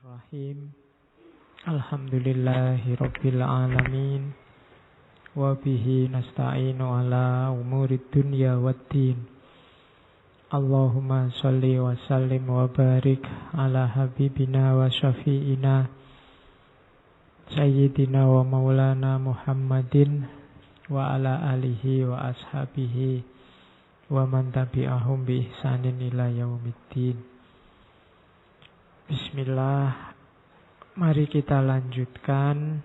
Bismillahirrahmanirrahim. Alhamdulillahi rabbil alamin. Wa bihi nasta'inu ala umurid dunya waddin. Allahumma sholli wa sallim wa barik ala habibina wa syafi'ina Sayyidina wa maulana Muhammadin wa ala alihi wa ashabihi wa man tabi'ahum bi ihsanin ila yaumiddin. Bismillah, mari kita lanjutkan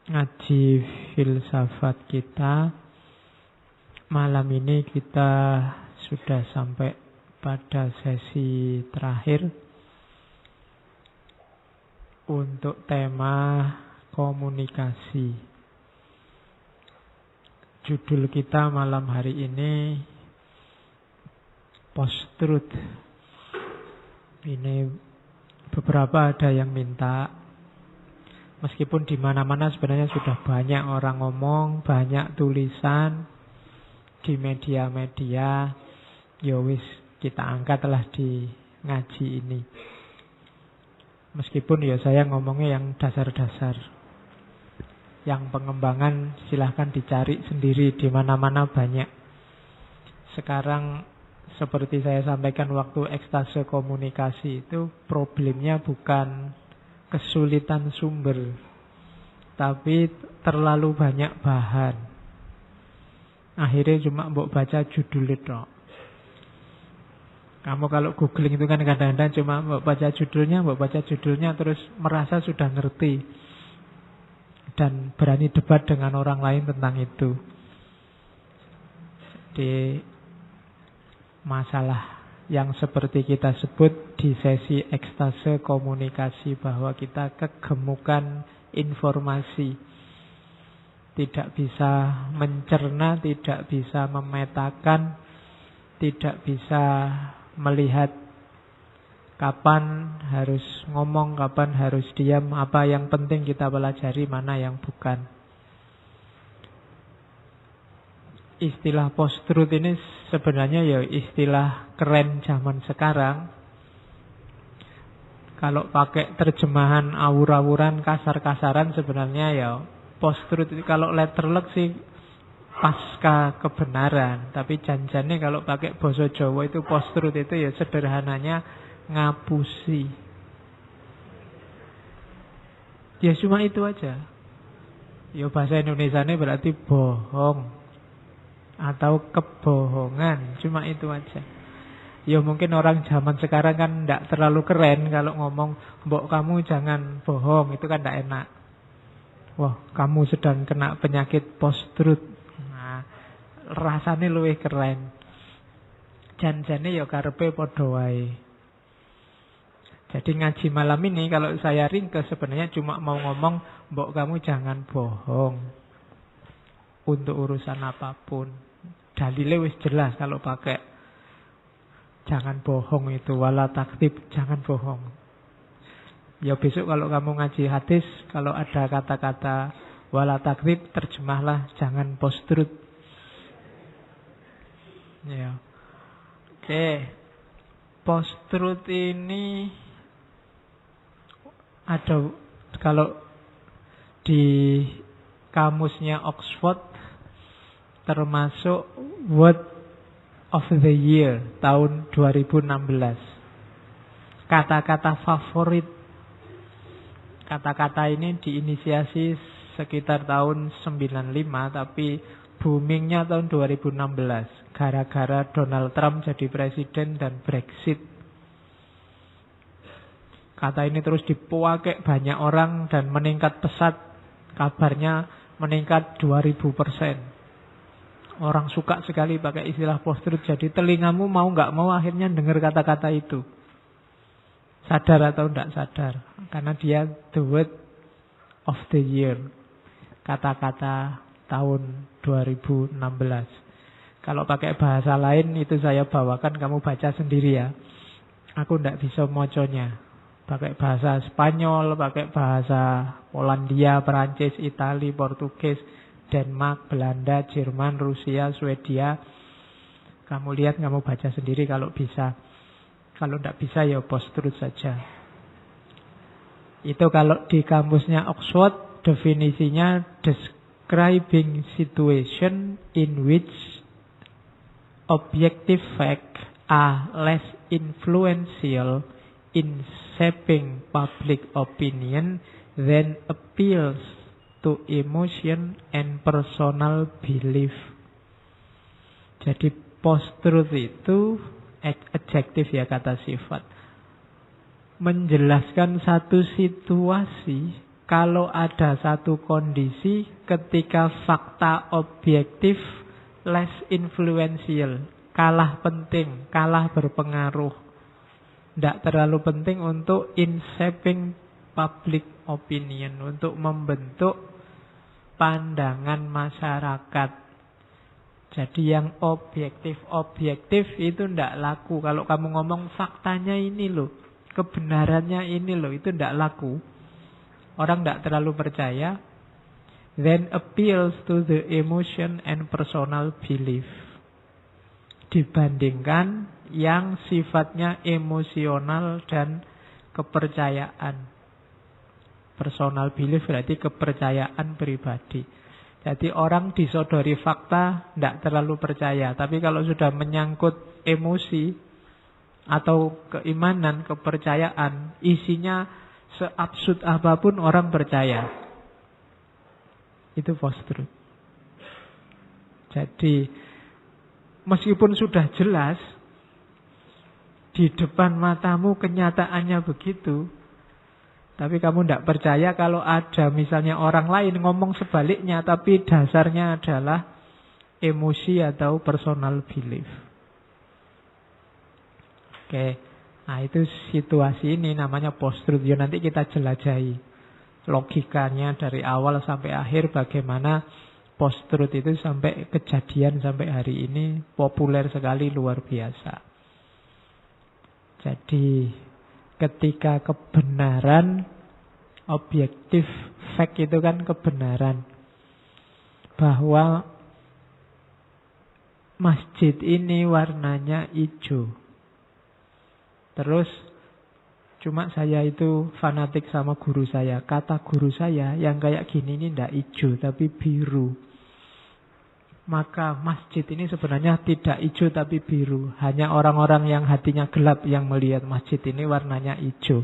ngaji filsafat kita. Malam ini kita sudah sampai pada sesi terakhir untuk tema komunikasi. Judul kita malam hari ini post-truth. Ini beberapa ada yang minta, meskipun di mana-mana sebenarnya sudah banyak orang ngomong, banyak tulisan di media-media, ya wis kita angkatlah di ngaji ini. Meskipun ya saya ngomongnya yang dasar-dasar, yang pengembangan silahkan dicari sendiri, di mana-mana banyak. Sekarang seperti saya sampaikan waktu ekstase komunikasi itu, problemnya bukan kesulitan sumber, tapi terlalu banyak bahan. Akhirnya cuma mbok baca judul itu. Kamu kalau googling itu kan kadang-kadang cuma mbok baca judulnya terus merasa sudah ngerti dan berani debat dengan orang lain tentang itu. Jadi masalah yang seperti kita sebut di sesi ekstase komunikasi, bahwa kita kegemukan informasi, tidak bisa mencerna, tidak bisa memetakan, tidak bisa melihat kapan harus ngomong, kapan harus diam, apa yang penting kita pelajari, mana yang bukan. Istilah post-truth ini sebenarnya ya istilah keren zaman sekarang. Kalau pakai terjemahan awur-awuran, kasar-kasaran, sebenarnya ya post-truth itu kalau letterlek sih pasca kebenaran. Tapi janjane kalau pakai basa Jawa itu post-truth itu ya sederhananya ngapusi. Ya cuma itu aja. Ya bahasa Indonesianya berarti bohong atau kebohongan, cuma itu aja. Ya mungkin orang zaman sekarang kan tidak terlalu keren kalau ngomong, mbok kamu jangan bohong, itu kan tidak enak. Wah, kamu sedang kena penyakit post-truth. Nah, rasanya luwih keren. Janjane ya karepe padha wae. Jadi ngaji malam ini kalau saya ringkes sebenarnya cuma mau ngomong, mbok kamu jangan bohong untuk urusan apapun. Dalilnya wis jelas kalau pakai jangan bohong itu, wala takdzib, jangan bohong. Ya besok kalau kamu ngaji hadis, kalau ada kata-kata wala takdzib, terjemahlah jangan post-truth. Ya. Oke. Post-truth ini ada, kalau di kamusnya Oxford, termasuk word of the year tahun 2016. Kata-kata favorit. Kata-kata ini diinisiasi sekitar tahun 95, tapi boomingnya tahun 2016 gara-gara Donald Trump jadi presiden dan Brexit. Kata ini terus dipakai banyak orang dan meningkat pesat. Kabarnya meningkat 2000%. Orang suka sekali pakai istilah post-truth. Jadi telingamu mau nggak mau akhirnya dengar kata-kata itu. Sadar atau tidak sadar. Karena dia the word of the year. Kata-kata tahun 2016. Kalau pakai bahasa lain itu saya bawakan, kamu baca sendiri ya. Aku tidak bisa moconya. Pakai bahasa Spanyol, pakai bahasa Polandia, Perancis, Itali, Portugis, Denmark, Belanda, Jerman, Rusia, Swedia. Kamu lihat, kamu baca sendiri kalau bisa. Kalau tidak bisa ya post-truth saja. Itu kalau di kampusnya Oxford, definisinya describing situation in which objective facts are less influential in shaping public opinion than appeals to emotion and personal belief. Jadi post-truth itu adjektif ya, kata sifat, menjelaskan satu situasi kalau ada satu kondisi ketika fakta objektif less influential, kalah penting, kalah berpengaruh, tidak terlalu penting untuk in shaping public opinion, untuk membentuk pandangan masyarakat. Jadi yang objektif itu tidak laku. Kalau kamu ngomong faktanya ini loh, kebenarannya ini loh, itu tidak laku. Orang tidak terlalu percaya. Then appeals to the emotion and personal belief. Dibandingkan yang sifatnya emosional dan kepercayaan. Personal belief berarti kepercayaan pribadi. Jadi orang disodori fakta tidak terlalu percaya. Tapi kalau sudah menyangkut emosi atau keimanan, kepercayaan, isinya seabsurd apapun orang percaya. Itu post-truth. Jadi meskipun sudah jelas di depan matamu kenyataannya begitu, tapi kamu tidak percaya kalau ada misalnya orang lain ngomong sebaliknya, tapi dasarnya adalah emosi atau personal belief. Oke, nah itu situasi ini namanya post-truth. Ya, nanti kita jelajahi logikanya dari awal sampai akhir, bagaimana post-truth itu sampai kejadian sampai hari ini populer sekali, luar biasa. Jadi ketika kebenaran objektif, fact itu kan kebenaran, bahwa masjid ini warnanya hijau. Terus cuma saya itu fanatik sama guru saya. Kata guru saya, yang kayak gini ini tidak hijau tapi biru. Maka masjid ini sebenarnya tidak hijau tapi biru. Hanya orang-orang yang hatinya gelap yang melihat masjid ini warnanya hijau.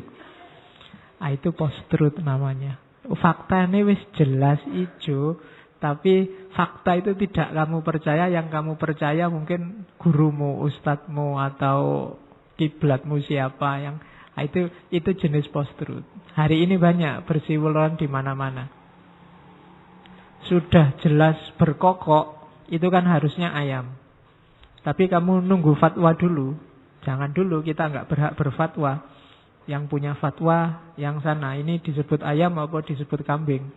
Nah, itu post-truth namanya. Fakta ini wis jelas hijau, tapi fakta itu tidak kamu percaya. Yang kamu percaya mungkin gurumu, ustadzmu, atau kiblatmu siapa. Yang nah, itu jenis post-truth. Hari ini banyak berseliweran di mana-mana. Sudah jelas berkokok, itu kan harusnya ayam. Tapi kamu nunggu fatwa dulu. Jangan dulu, kita nggak berhak berfatwa. Yang punya fatwa yang sana, ini disebut ayam apa disebut kambing.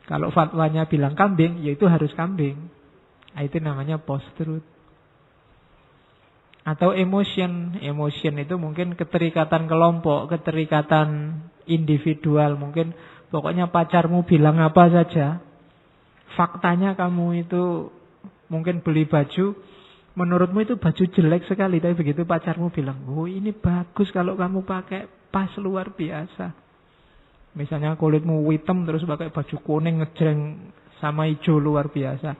Kalau fatwanya bilang kambing, ya itu harus kambing. Nah, itu namanya post-truth. Atau emotion. Emotion itu mungkin keterikatan kelompok, keterikatan individual. Mungkin pokoknya pacarmu bilang apa saja, faktanya kamu itu mungkin beli baju, menurutmu itu baju jelek sekali, tapi begitu pacarmu bilang, oh ini bagus kalau kamu pakai, pas, luar biasa. Misalnya kulitmu hitam terus pakai baju kuning ngejreng sama hijau, luar biasa.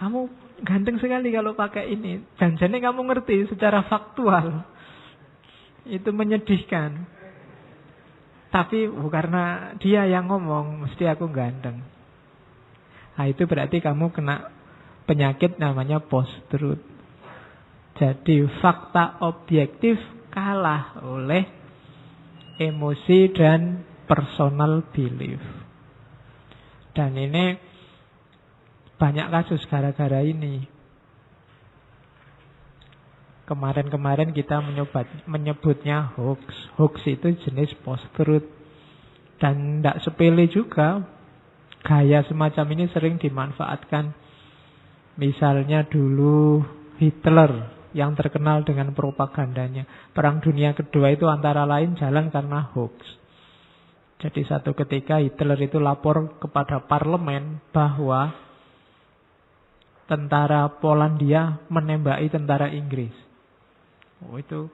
Kamu ganteng sekali kalau pakai ini. Jangan-jangan kamu ngerti secara faktual. Itu menyedihkan. Tapi karena dia yang ngomong, mesti aku ganteng. Nah, itu berarti kamu kena penyakit namanya post-truth. Jadi fakta objektif kalah oleh emosi dan personal belief. Dan ini banyak kasus gara-gara ini. Kemarin-kemarin kita menyebutnya hoax. Hoax itu jenis post-truth. Dan tidak sepele juga. Gaya semacam ini sering dimanfaatkan. Misalnya dulu Hitler yang terkenal dengan propagandanya. Perang Dunia Kedua itu antara lain jalan karena hoax. Jadi satu ketika Hitler itu lapor kepada parlemen bahwa tentara Polandia menembaki tentara Inggris. Oh, itu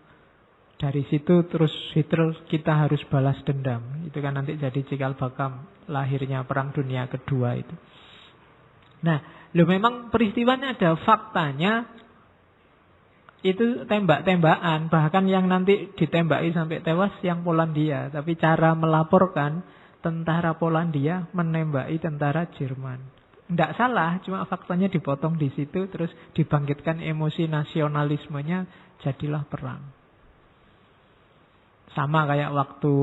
Dari situ terus Hitler kita harus balas dendam. Itu kan nanti jadi cikal bakal lahirnya Perang Dunia Kedua itu. Nah, memang peristiwanya ada, faktanya itu tembak-tembakan. Bahkan yang nanti ditembaki sampai tewas yang Polandia. Tapi cara melaporkan, tentara Polandia menembaki tentara Jerman. Tidak salah, cuma faktanya dipotong di situ, terus dibangkitkan emosi nasionalismenya, jadilah perang. Sama kayak waktu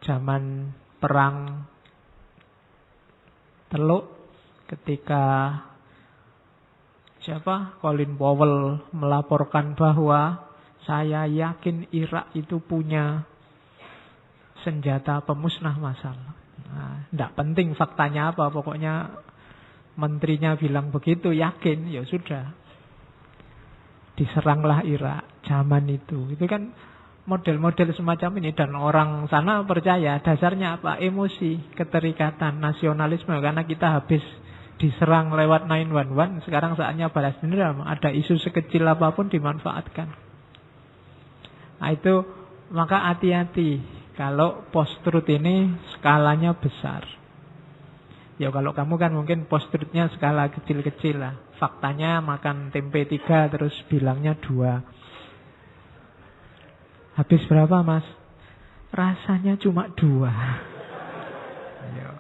zaman perang Teluk, ketika Colin Powell melaporkan bahwa saya yakin Irak itu punya senjata pemusnah massal. Nah, tidak penting faktanya apa, pokoknya menterinya bilang begitu, yakin, ya sudah. Diseranglah Irak zaman itu. Itu kan model-model semacam ini. Dan orang sana percaya, dasarnya apa? Emosi, keterikatan, nasionalisme. Karena kita habis diserang lewat 911, sekarang saatnya balas dendam. Ada isu sekecil apapun dimanfaatkan. Nah itu, maka hati-hati kalau post-truth ini skalanya besar. Ya kalau kamu kan mungkin post-truthnya skala kecil-kecil lah. Faktanya makan tempe 3 terus bilangnya 2. Habis berapa mas? Rasanya cuma 2. Ya.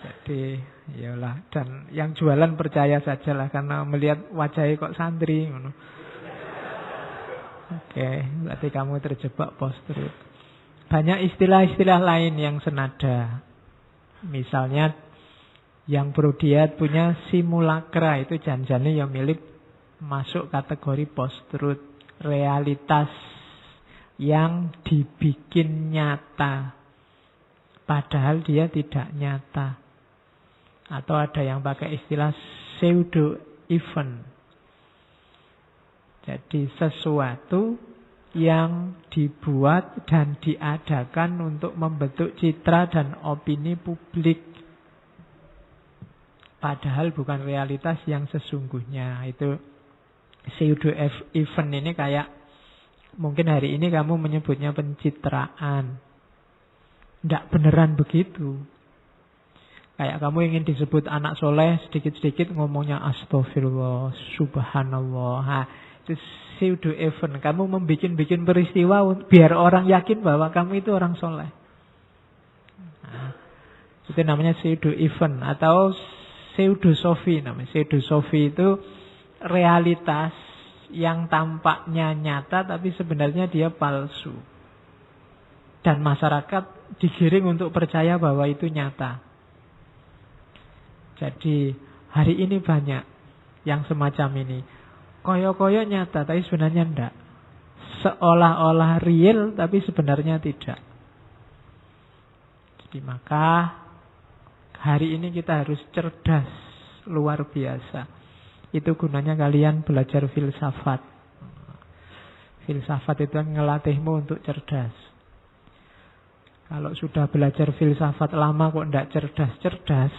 Jadi iyalah. Dan yang jualan percaya sajalah, karena melihat wajahnya kok santri. Oke, berarti kamu terjebak post-truth. Banyak istilah-istilah lain yang senada. Misalnya yang Brodiat punya simulakra, itu janjiannya yang milik masuk kategori post-truth. Realitas yang dibikin nyata padahal dia tidak nyata. Atau ada yang pakai istilah pseudo event. Jadi sesuatu yang dibuat dan diadakan untuk membentuk citra dan opini publik, padahal bukan realitas yang sesungguhnya. Itu pseudo event ini kayak mungkin hari ini kamu menyebutnya pencitraan. Tidak beneran begitu. Kayak kamu ingin disebut anak soleh, sedikit-sedikit ngomongnya astagfirullah, subhanallah. Nah, itu pseudo event. Kamu membikin peristiwa biar orang yakin bahwa kamu itu orang soleh. Nah, itu namanya pseudo event atau pseudo sofi namanya. Pseudo sofi itu realitas yang tampaknya nyata tapi sebenarnya dia palsu. Dan masyarakat digiring untuk percaya bahwa itu nyata. Jadi hari ini banyak yang semacam ini. Koyo-koyo nyata tapi sebenarnya enggak. Seolah-olah real tapi sebenarnya tidak. Jadi maka hari ini kita harus cerdas luar biasa. Itu gunanya kalian belajar filsafat. Filsafat itu ngelatihmu untuk cerdas. Kalau sudah belajar filsafat lama kok enggak cerdas-cerdas,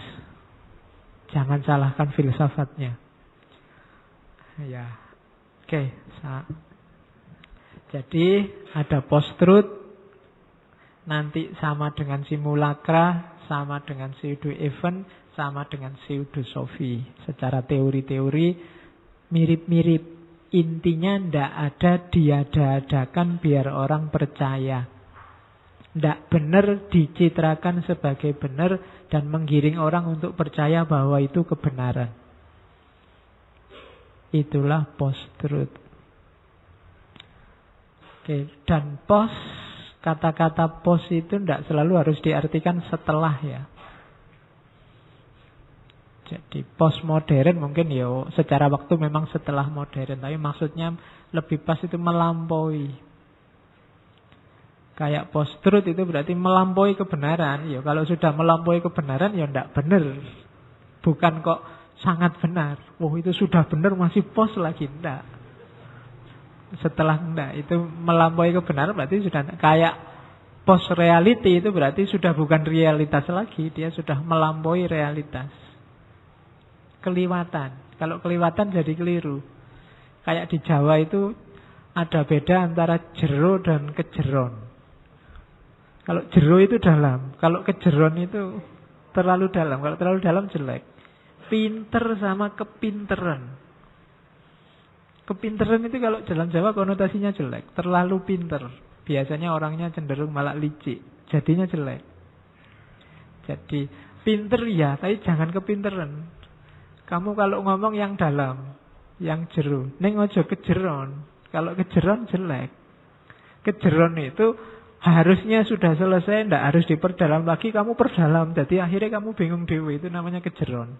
jangan salahkan filsafatnya. Ya, oke. Jadi ada post-truth, nanti sama dengan simulakra, sama dengan pseudo event, sama dengan pseudo sofi. Secara teori-teori mirip-mirip. Intinya ndak ada diada-adakan biar orang percaya. Ndak benar dicitrakan sebagai benar dan menggiring orang untuk percaya bahwa itu kebenaran. Itulah post-truth. Oke, dan post, kata-kata post itu tidak selalu harus diartikan setelah ya. Jadi postmodern mungkin ya secara waktu memang setelah modern, tapi maksudnya lebih pas itu melampaui. Kayak post-truth itu berarti melampaui kebenaran. Ya kalau sudah melampaui kebenaran ya tidak benar. Bukan kok sangat benar. Oh itu sudah benar masih post lagi. Tidak. Setelah tidak. Itu melampaui kebenaran berarti sudah kayak post reality itu berarti sudah bukan realitas lagi. Dia sudah melampaui realitas. Keliwatan. Kalau keliwatan jadi keliru. Kayak di Jawa itu Ada beda antara jero dan kejeron. Kalau jero itu dalam, kalau kejeron itu terlalu dalam. Kalau terlalu dalam jelek. Pinter sama kepinteran. Kepinteran itu kalau dalam Jawa konotasinya jelek. Terlalu pinter. Biasanya orangnya cenderung malah licik. Jadinya jelek. Jadi pinter ya, tapi jangan kepinteran. Kamu kalau ngomong yang dalam, yang jero. Neng ojo kejeron. Kalau kejeron jelek. Kejeron itu harusnya sudah selesai, ndak harus diperdalam lagi, kamu perdalam. Jadi akhirnya kamu bingung dewe, itu namanya kejeron.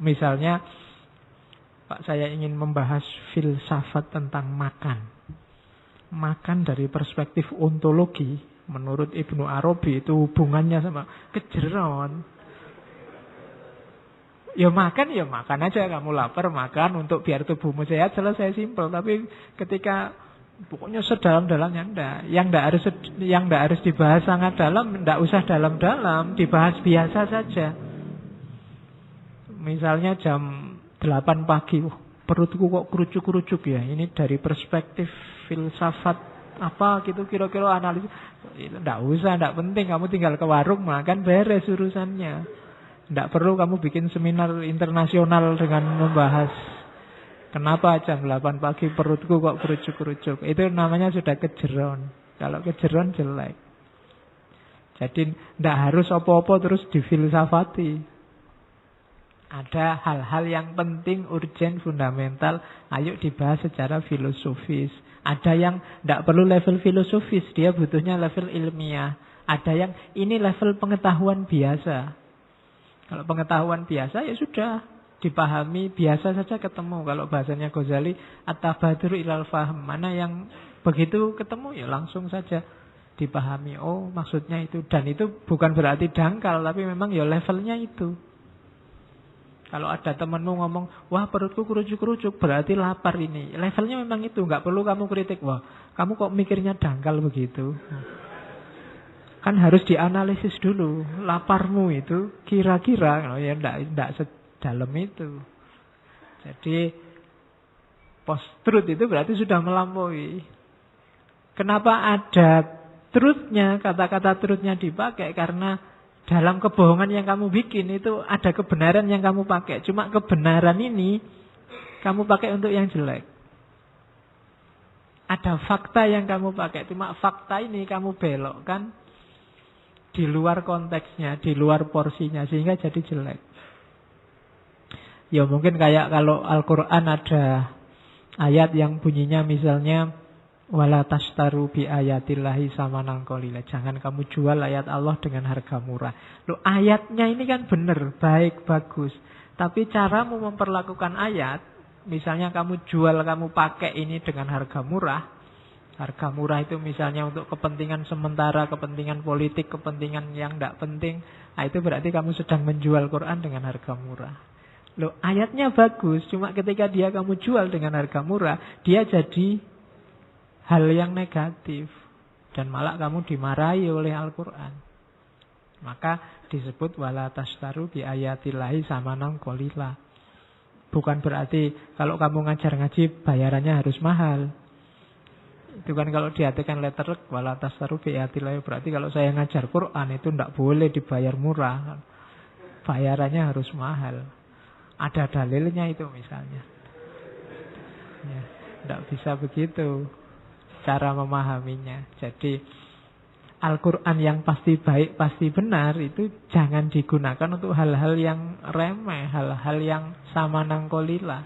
Misalnya, Pak, saya ingin membahas filsafat tentang makan. Makan dari perspektif ontologi, menurut Ibnu Arabi itu hubungannya sama kejeron. Ya makan aja, kamu lapar makan untuk biar tubuhmu sehat, selesai, simpel. Tapi ketika pokoknya sedalam-dalamnya enggak. Yang enggak harus dibahas sangat dalam, enggak usah dalam-dalam, dibahas biasa saja. Misalnya jam 8 pagi, perutku kok kerucuk-kerucuk ya. Ini dari perspektif filsafat apa gitu, kira-kira analisis. Itu enggak usah, enggak penting, kamu tinggal ke warung makan, beres urusannya. Tidak perlu kamu bikin seminar internasional dengan membahas kenapa jam 8 pagi perutku kok kerucuk-kerucuk. Itu namanya sudah kejeron. Kalau kejeron jelek. Jadi tidak harus apa-apa terus difilsafati. Ada hal-hal yang penting, urgen, fundamental. Ayo dibahas secara filosofis. Ada yang tidak perlu level filosofis. Dia butuhnya level ilmiah. Ada yang ini level pengetahuan biasa. Kalau pengetahuan biasa ya sudah dipahami, biasa saja ketemu. Kalau bahasanya Ghazali, at-tabadur ilal fahm. Mana yang begitu ketemu ya langsung saja dipahami. Oh maksudnya itu. Dan itu bukan berarti dangkal, tapi memang ya levelnya itu. Kalau ada temenmu ngomong, wah perutku kerucuk-kerucuk, berarti lapar ini. Levelnya memang itu, nggak perlu kamu kritik. Wah kamu kok mikirnya dangkal begitu. Kan harus dianalisis dulu. Laparmu itu kira-kira ya enggak sedalam itu. Jadi post-truth itu berarti sudah melampaui. Kenapa ada truth-nya, kata-kata truth-nya dipakai? Karena dalam kebohongan yang kamu bikin itu ada kebenaran yang kamu pakai. Cuma kebenaran ini kamu pakai untuk yang jelek. Ada fakta yang kamu pakai. Cuma fakta ini kamu belokkan di luar konteksnya, di luar porsinya, sehingga jadi jelek. Ya mungkin kayak kalau Al-Quran ada ayat yang bunyinya misalnya wala tashtaru bi ayatillahi samanan qalila. Jangan kamu jual ayat Allah dengan harga murah. Loh, ayatnya ini kan benar, baik, bagus. Tapi caramu memperlakukan ayat, misalnya kamu jual, kamu pakai ini dengan harga murah. Harga murah itu misalnya untuk kepentingan sementara, kepentingan politik, kepentingan yang tidak penting. Nah, itu berarti kamu sedang menjual Quran dengan harga murah. Loh, ayatnya bagus, cuma ketika dia kamu jual dengan harga murah, dia jadi hal yang negatif. Dan malah kamu dimarahi oleh Al-Quran. Maka disebut wala tashtaru bi ayatillahi samanan qalila. Bukan berarti kalau kamu ngajar ngaji bayarannya harus mahal. Itu kan kalau diartikan letter wala tashtaru bi ayatillahi, berarti kalau saya ngajar Quran itu tidak boleh dibayar murah. Bayarannya harus mahal. Ada dalilnya itu misalnya. Ya, tidak bisa begitu cara memahaminya. Jadi Al-Quran yang pasti baik, pasti benar itu jangan digunakan untuk hal-hal yang remeh, hal-hal yang samanang kolila.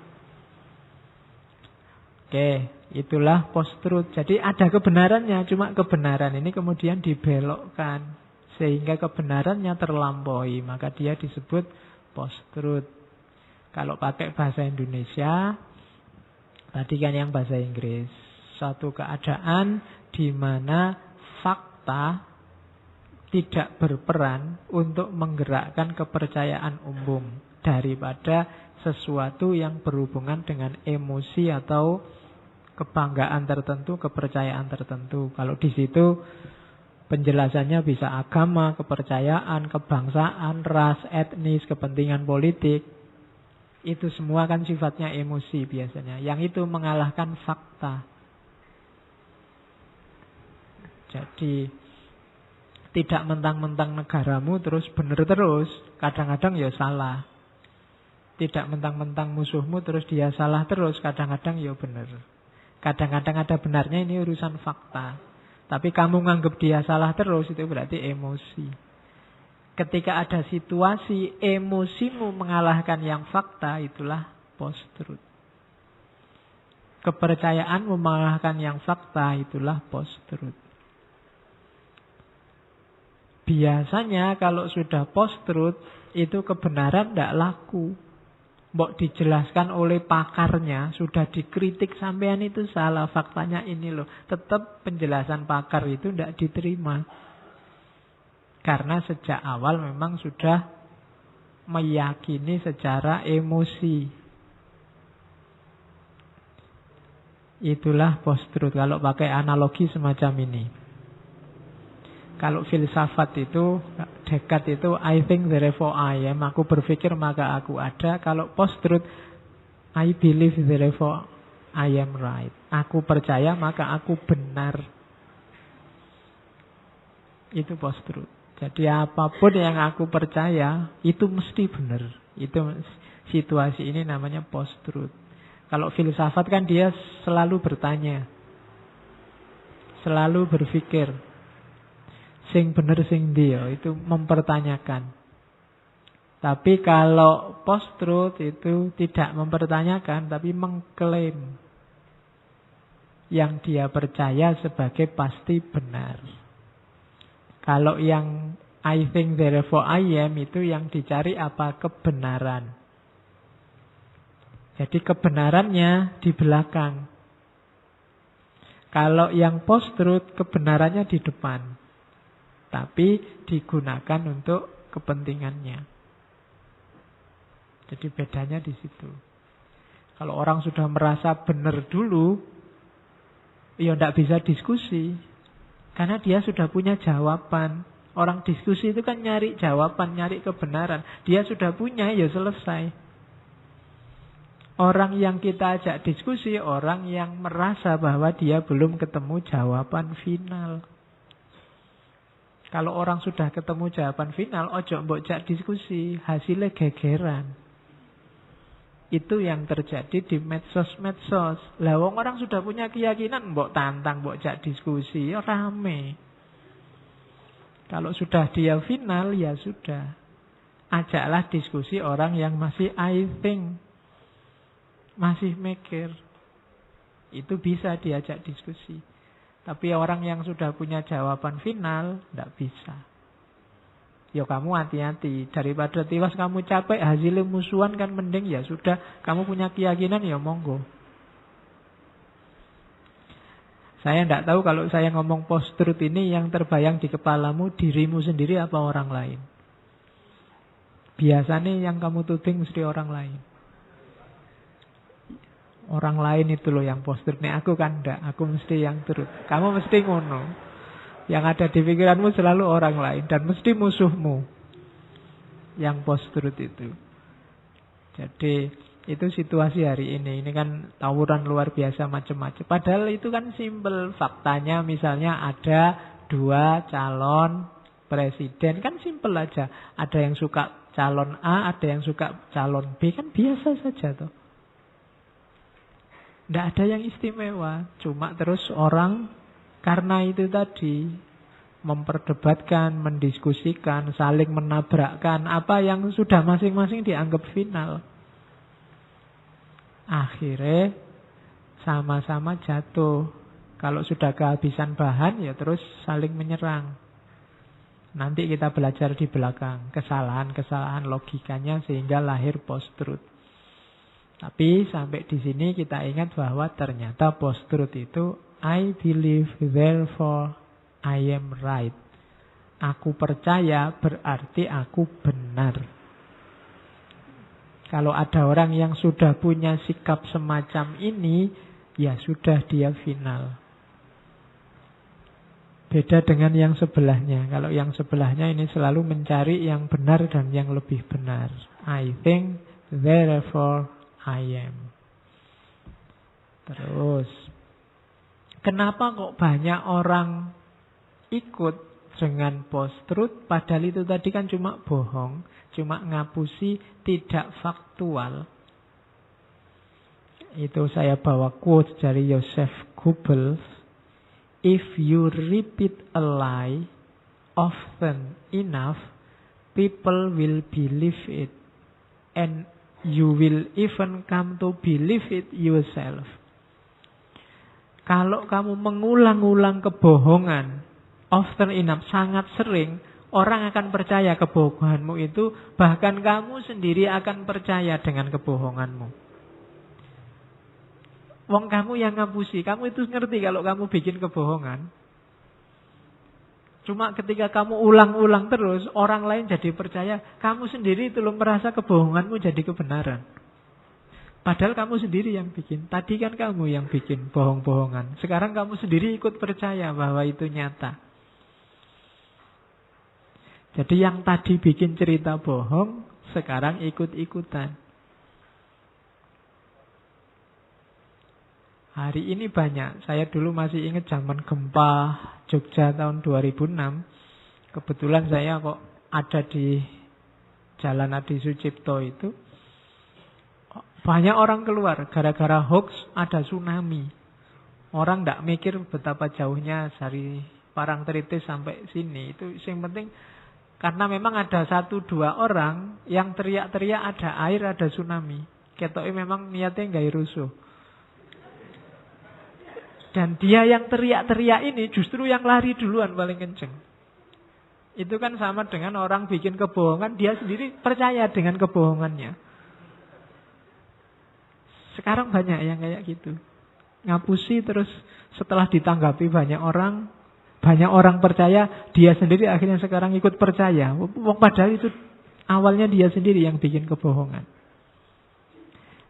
Oke, itulah post-truth. Jadi ada kebenarannya, cuma kebenaran ini kemudian dibelokkan sehingga kebenarannya terlampaui, maka dia disebut post-truth. Kalau pakai bahasa Indonesia, tadi kan yang bahasa Inggris, suatu keadaan di mana fakta tidak berperan untuk menggerakkan kepercayaan umum daripada sesuatu yang berhubungan dengan emosi atau kebanggaan tertentu, kepercayaan tertentu. Kalau di situ penjelasannya bisa agama, kepercayaan, kebangsaan, ras, etnis, kepentingan politik. Itu semua kan sifatnya emosi biasanya. Yang itu mengalahkan fakta. Jadi tidak mentang-mentang negaramu terus benar terus. Kadang-kadang ya salah. Tidak mentang-mentang musuhmu terus dia salah terus. Kadang-kadang ya benar. Kadang-kadang ada benarnya, ini urusan fakta. Tapi kamu nganggap dia salah terus, itu berarti emosi. Ketika ada situasi emosimu mengalahkan yang fakta, itulah post-truth. Kepercayaanmu mengalahkan yang fakta, itulah post-truth. Biasanya kalau sudah post-truth, itu kebenaran tidak laku. Mbok dijelaskan oleh pakarnya, sudah dikritik sampean itu salah, faktanya ini loh. Tetap penjelasan pakar itu tidak diterima. Karena sejak awal memang sudah meyakini secara emosi. Itulah post-truth kalau pakai analogi semacam ini. Kalau filsafat itu, Descartes itu, I think therefore I am. Aku berpikir maka aku ada. Kalau post-truth, I believe therefore I am right. Aku percaya maka aku benar. Itu post-truth. Jadi apapun yang aku percaya, itu mesti benar. Itu situasi ini namanya post-truth. Kalau filsafat kan dia selalu bertanya. Selalu berpikir. Sing bener sing dia, itu mempertanyakan. Tapi kalau post-truth itu tidak mempertanyakan, tapi mengklaim yang dia percaya sebagai pasti benar. Kalau yang I think therefore I am, itu yang dicari apa? Kebenaran. Jadi kebenarannya di belakang. Kalau yang post-truth, kebenarannya di depan. Tapi digunakan untuk kepentingannya. Jadi bedanya di situ. Kalau orang sudah merasa benar dulu, ya tidak bisa diskusi. Karena dia sudah punya jawaban. Orang diskusi itu kan nyari jawaban, nyari kebenaran. Dia sudah punya, ya selesai. Orang yang kita ajak diskusi, orang yang merasa bahwa dia belum ketemu jawaban final. Kalau orang sudah ketemu jawaban final, ojo mbok jak diskusi, hasilnya gegeran. Itu yang terjadi di medsos-medsos. Lah wong orang sudah punya keyakinan, mbok tantang, mbok jak diskusi, ya rame. Kalau sudah dia final, ya sudah. Ajaklah diskusi orang yang masih I think, masih mikir. Itu bisa diajak diskusi. Tapi orang yang sudah punya jawaban final, tidak bisa. Ya kamu hati-hati. Daripada tiwas kamu capek, hasilnya musuhan kan mending ya sudah. Kamu punya keyakinan ya monggo. Saya tidak tahu kalau saya ngomong post-truth ini yang terbayang di kepalamu, dirimu sendiri apa orang lain. Biasanya yang kamu tuding mesti orang lain. Orang lain itu loh yang post-truth. Nih aku kan enggak, aku mesti yang truth. Kamu mesti ngono. Yang ada di pikiranmu selalu orang lain. Dan mesti musuhmu yang post-truth itu. Jadi itu situasi hari ini. Ini kan tawuran luar biasa macam-macam. Padahal itu kan simpel. Faktanya misalnya ada 2 calon presiden. Kan simpel aja. Ada yang suka calon A, ada yang suka calon B. Kan biasa saja tuh. Tidak ada yang istimewa. Cuma terus orang karena itu tadi memperdebatkan, mendiskusikan, saling menabrakkan apa yang sudah masing-masing dianggap final. Akhirnya sama-sama jatuh. Kalau sudah kehabisan bahan ya terus saling menyerang. Nanti kita belajar di belakang kesalahan-kesalahan logikanya sehingga lahir post-truth. Tapi sampai di sini kita ingat bahwa ternyata post-truth itu I believe therefore I am right. Aku percaya berarti aku benar. Kalau ada orang yang sudah punya sikap semacam ini, ya sudah dia final. Beda dengan yang sebelahnya. Kalau yang sebelahnya ini selalu mencari yang benar dan yang lebih benar. I think therefore I am. Terus, kenapa kok banyak orang ikut dengan post-truth, padahal itu tadi kan cuma bohong, cuma ngapusi, tidak faktual. Itu saya bawa quote dari Joseph Goebbels. If you repeat a lie often enough, people will believe it. And you will even come to believe it yourself. Kalau kamu mengulang-ulang kebohongan often enough, sangat sering, orang akan percaya kebohonganmu itu. Bahkan kamu sendiri akan percaya dengan kebohonganmu. Wong kamu yang ngapusi, kamu itu ngerti kalau kamu bikin kebohongan. Cuma ketika kamu ulang-ulang terus, orang lain jadi percaya. Kamu sendiri itu merasa kebohonganmu jadi kebenaran. Padahal kamu sendiri yang bikin. Tadi kan kamu yang bikin bohong-bohongan. Sekarang kamu sendiri ikut percaya bahwa itu nyata. Jadi yang tadi bikin cerita bohong, sekarang ikut-ikutan. Hari ini banyak. Saya dulu masih ingat zaman gempa Jogja tahun 2006. Kebetulan saya kok ada di Jalan Adi Sucipto itu. Banyak orang keluar gara-gara hoax ada tsunami. Orang tidak mikir betapa jauhnya dari Parangtritis sampai sini. Itu yang penting karena memang ada 1-2 orang yang teriak-teriak ada air, ada tsunami. Ketoknya memang niatnya nggak rusuh. Dan dia yang teriak-teriak ini justru yang lari duluan paling kenceng. Itu kan sama dengan orang bikin kebohongan, dia sendiri percaya dengan kebohongannya. Sekarang banyak yang kayak gitu. Ngapusi terus setelah ditanggapi banyak orang percaya, dia sendiri akhirnya sekarang ikut percaya. Padahal itu awalnya dia sendiri yang bikin kebohongan.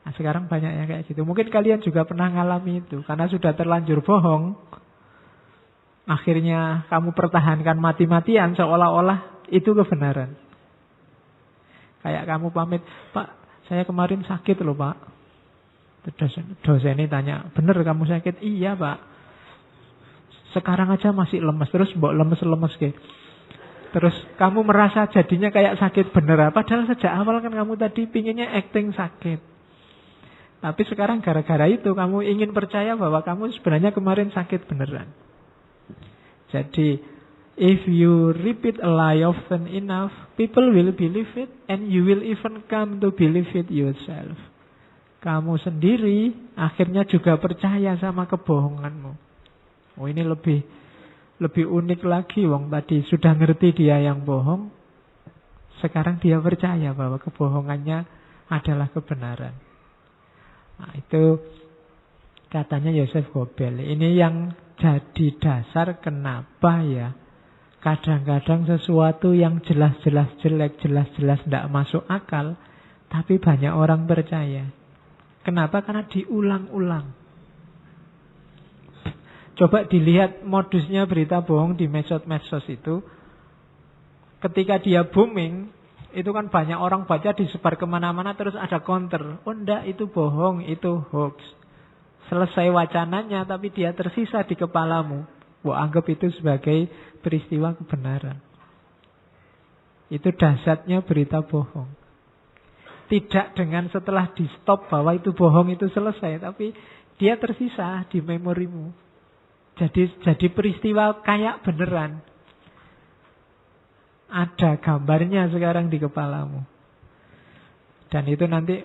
Nah, sekarang banyak yang kayak gitu. Mungkin kalian juga pernah ngalami itu. Karena sudah terlanjur bohong, akhirnya kamu pertahankan mati-matian seolah-olah itu kebenaran. Kayak kamu pamit, Pak, saya kemarin sakit loh Pak. Dosen ini tanya, bener kamu sakit? Iya Pak. Sekarang aja masih lemes. Terus mbok lemes-lemes ke. Terus kamu merasa jadinya kayak sakit beneran. Padahal sejak awal kan kamu tadi pinginnya acting sakit. Tapi sekarang gara-gara itu kamu ingin percaya bahwa kamu sebenarnya kemarin sakit beneran. Jadi, if you repeat a lie often enough, people will believe it and you will even come to believe it yourself. Kamu sendiri akhirnya juga percaya sama kebohonganmu. Oh, ini lebih unik lagi. Wong tadi sudah ngerti dia yang bohong, sekarang dia percaya bahwa kebohongannya adalah kebenaran. Nah, itu katanya Joseph Goebbels. Ini yang jadi dasar kenapa ya kadang-kadang sesuatu yang jelas-jelas jelek, jelas-jelas tidak masuk akal, tapi banyak orang percaya. Kenapa? Karena diulang-ulang. Coba dilihat modusnya berita bohong di medsos itu. Ketika dia booming, itu kan banyak orang baca, disebar kemana-mana, terus ada counter. Oh enggak, itu bohong, itu hoax. Selesai wacananya, tapi dia tersisa di kepalamu. Wah, anggap itu sebagai peristiwa kebenaran. Itu dahsyatnya berita bohong. Tidak dengan setelah di stop bahwa itu bohong itu selesai, tapi dia tersisa di memorimu. Jadi peristiwa kayak beneran. Ada gambarnya sekarang di kepalamu. Dan itu nanti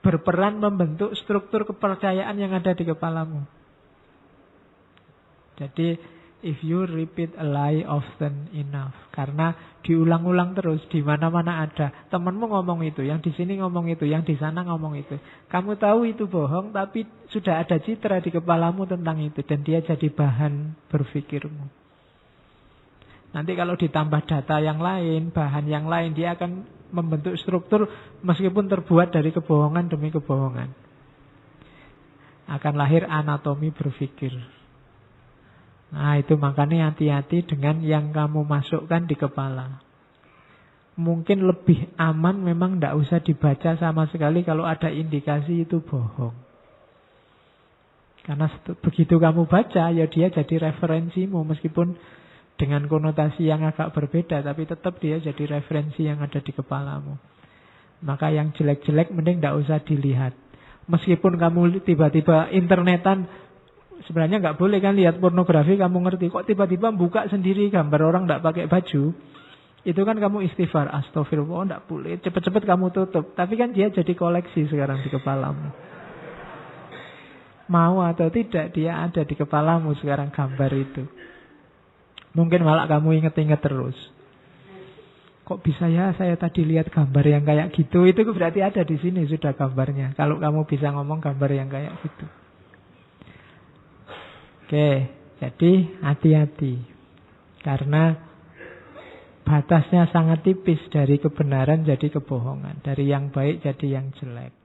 berperan membentuk struktur kepercayaan yang ada di kepalamu. Jadi if you repeat a lie often enough, karena diulang-ulang terus, di mana-mana ada. Temanmu ngomong itu, yang di sini ngomong itu, yang di sana ngomong itu. Kamu tahu itu bohong, tapi sudah ada citra di kepalamu tentang itu, dan dia jadi bahan berpikirmu. Nanti kalau ditambah data yang lain, bahan yang lain, dia akan membentuk struktur meskipun terbuat dari kebohongan demi kebohongan. Akan lahir anatomi berpikir. Nah, itu makanya hati-hati dengan yang kamu masukkan di kepala. mungkin lebih aman memang tidak usah dibaca sama sekali kalau ada indikasi itu bohong. Karena begitu kamu baca, ya dia jadi referensimu, meskipun dengan konotasi yang agak berbeda, tapi tetap dia jadi referensi yang ada di kepalamu. Maka yang jelek-jelek mending tidak usah dilihat. Meskipun kamu tiba-tiba internetan, sebenarnya nggak boleh kan lihat pornografi, kamu ngerti. Kok tiba-tiba buka sendiri gambar orang tidak pakai baju, itu kan kamu istighfar, astagfirullah, tidak boleh, cepet-cepet kamu tutup. Tapi kan dia jadi koleksi sekarang di kepalamu. Mau atau tidak, dia ada di kepalamu sekarang gambar itu. Mungkin malah kamu inget-inget terus. Kok bisa ya saya tadi lihat gambar yang kayak gitu? Itu berarti ada di sini sudah gambarnya. Kalau kamu bisa ngomong gambar yang kayak gitu. Oke, jadi hati-hati. Karena batasnya sangat tipis, dari kebenaran jadi kebohongan, dari yang baik jadi yang jelek.